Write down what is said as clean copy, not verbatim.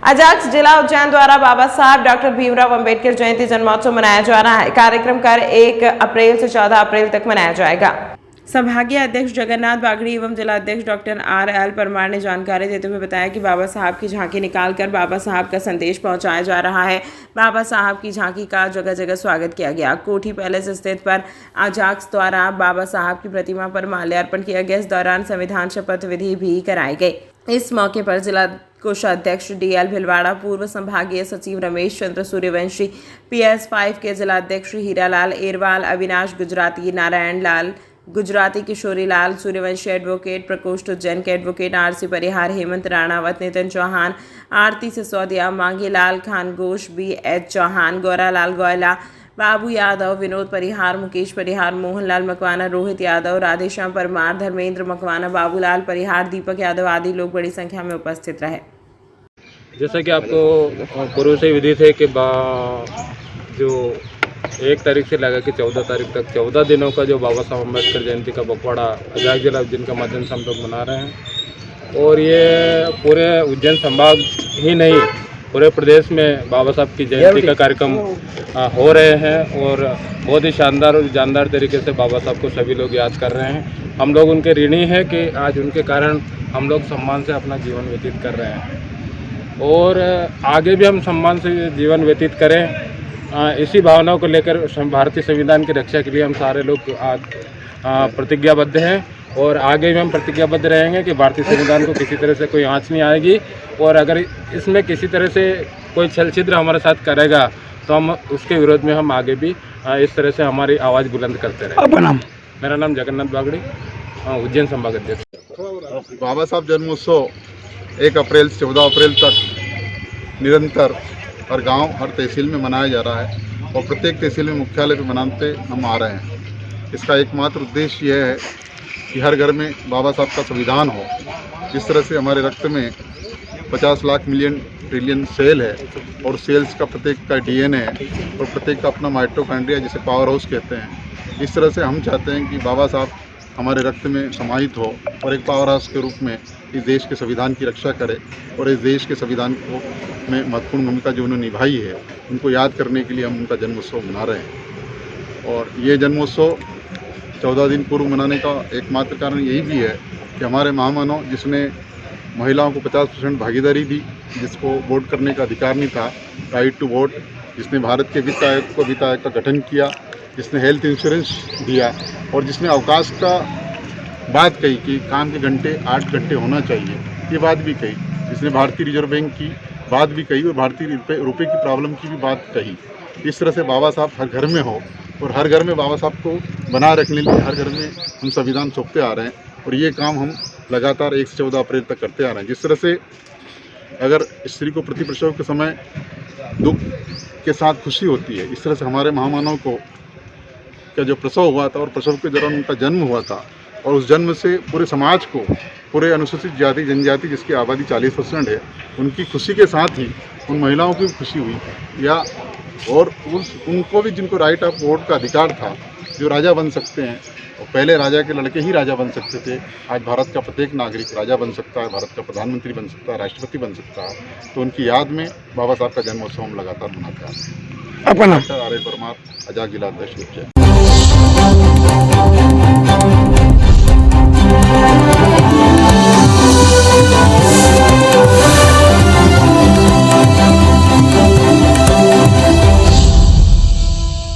अजाक्स जिला उज्जैन द्वारा बाबा साहब डॉक्टर भीमराव अंबेडकर जयंती जन्मोत्सव मनाया जा रहा है। कार्यक्रम कर 1 अप्रैल से 14 अप्रैल तक मनाया जाएगा। संभागीय अध्यक्ष जगन्नाथ बागड़ी एवं जिला अध्यक्ष डॉक्टर RL परमार ने जानकारी देते हुए बताया कि बाबा साहब की झांकी निकालकर बाबा साहब का संदेश पहुंचाया जा रहा है। बाबा साहब की झांकी का जगह जगह स्वागत किया गया। कोठी पैलेस स्थित पर अजाक्स द्वारा बाबा साहब की प्रतिमा पर माल्यार्पण किया गया। इस दौरान संविधान शपथ विधि भी कराई गई। इस मौके पर जिला कोषाध्यक्ष DL भिलवाड़ा, पूर्व संभागीय सचिव रमेश चंद्र सूर्यवंशी, PS5 के जिला अध्यक्ष हीरालाल एरवाल, अविनाश गुजराती, नारायण लाल गुजराती, किशोरी लाल सूर्यवंशी, एडवोकेट प्रकोष्ठ उज्जैन के एडवोकेट RC परिहार, हेमंत राणावत, नितिन चौहान, आरती सिसोदिया, मांगी लाल खान घोष, BH चौहान, गौरालाल गोयला, बाबू यादव, विनोद परिहार, मुकेश परिहार, मोहनलाल मकवाना, रोहित यादव, राधेश्याम परमार, धर्मेंद्र मकवाना, बाबूलाल परिहार, दीपक यादव आदि लोग बड़ी संख्या में उपस्थित रहे। जैसा कि आपको पूर्व से विदित है कि जो 1 तारीख से लगा कि 14 तारीख तक 14 दिनों का जो बाबा साहब अम्बेडकर जयंती का पखवाड़ा अजाक्स जिला उज्जैन के माध्यम से हम लोग मना रहे हैं। और ये पूरे उज्जैन संभाग ही नहीं, पूरे प्रदेश में बाबा साहब की जयंती का कार्यक्रम हो रहे हैं और बहुत ही शानदार और जानदार तरीके से बाबा साहब को सभी लोग याद कर रहे हैं। हम लोग उनके ऋणी हैं कि आज उनके कारण हम लोग सम्मान से अपना जीवन व्यतीत कर रहे हैं और आगे भी हम सम्मान से जीवन व्यतीत करें। इसी भावनाओं को लेकर भारतीय संविधान की रक्षा के लिए हम सारे लोग आज प्रतिज्ञाबद्ध हैं और आगे भी हम प्रतिज्ञाबद्ध रहेंगे कि भारतीय संविधान को किसी तरह से कोई आँच नहीं आएगी और अगर इसमें किसी तरह से कोई छल छिद्र हमारे साथ करेगा तो हम उसके विरोध में हम आगे भी इस तरह से हमारी आवाज़ बुलंद करते रहेंगे। मेरा नाम जगन्नाथ बागड़ी, उज्जैन संभाग अध्यक्ष। बाबा साहब जन्मोत्सव 1 अप्रैल से 14 अप्रैल तक निरंतर हर गांव, हर तहसील में मनाया जा रहा है और प्रत्येक तहसील में मुख्यालय पर मनाते हम आ रहे हैं। इसका एकमात्र उद्देश्य यह है कि हर घर में बाबा साहब का संविधान हो। जिस तरह से हमारे रक्त में 50 लाख मिलियन ट्रिलियन सेल है और सेल्स का प्रत्येक का DNA है और प्रत्येक का अपना माइटोकॉन्ड्रिया जिसे पावर हाउस कहते हैं। इस तरह से हम चाहते हैं कि बाबा साहब हमारे रक्त में समाहित हो और एक पावर हाउस के रूप में इस देश के संविधान की रक्षा करे और इस देश के संविधान को में महत्वपूर्ण भूमिका जो उन्होंने निभाई है उनको याद करने के लिए हम उनका जन्मोत्सव मना रहे हैं। और ये जन्मोत्सव 14 दिन पूर्व मनाने का एकमात्र कारण यही भी है कि हमारे महामानव जिसने महिलाओं को 50% भागीदारी दी, जिसको वोट करने का अधिकार नहीं था, राइट टू वोट, जिसने भारत के वित्त आयोग का गठन किया, जिसने हेल्थ इंश्योरेंस दिया और जिसने अवकाश का बात कही कि काम के घंटे 8 घंटे होना चाहिए, ये बात भी कही, जिसने भारतीय रिजर्व बैंक की बात भी कही और भारतीय रुपये की प्रॉब्लम की भी बात कही। इस तरह से बाबा साहब हर घर में हो और हर घर में बाबा साहब को बनाए रखने के लिए हर घर में हम संविधान सौंपते आ रहे हैं और ये काम हम लगातार 1 से 14 अप्रैल तक करते आ रहे हैं। जिस तरह से अगर स्त्री को प्रति प्रसव के समय दुख के साथ खुशी होती है, इस तरह से हमारे महामानव को का जो प्रसव हुआ था और प्रसव के दौरान उनका जन्म हुआ था और उस जन्म से पूरे समाज को, पूरे अनुसूचित जाति जनजाति जिसकी आबादी 40% है, उनकी खुशी के साथ ही उन महिलाओं की भी खुशी हुई या और उनको भी जिनको राइट ऑफ वोट का अधिकार था, जो राजा बन सकते हैं। और पहले राजा के लड़के ही राजा बन सकते थे, आज भारत का प्रत्येक नागरिक राजा बन सकता है, भारत का प्रधानमंत्री बन सकता है, राष्ट्रपति बन सकता है। तो उनकी याद में बाबा साहब का जन्मोत्सव हम लगातार मनाते हैं। डॉक्टर RL परमार, अजाक्स जिला अध्यक्ष उज्जैन।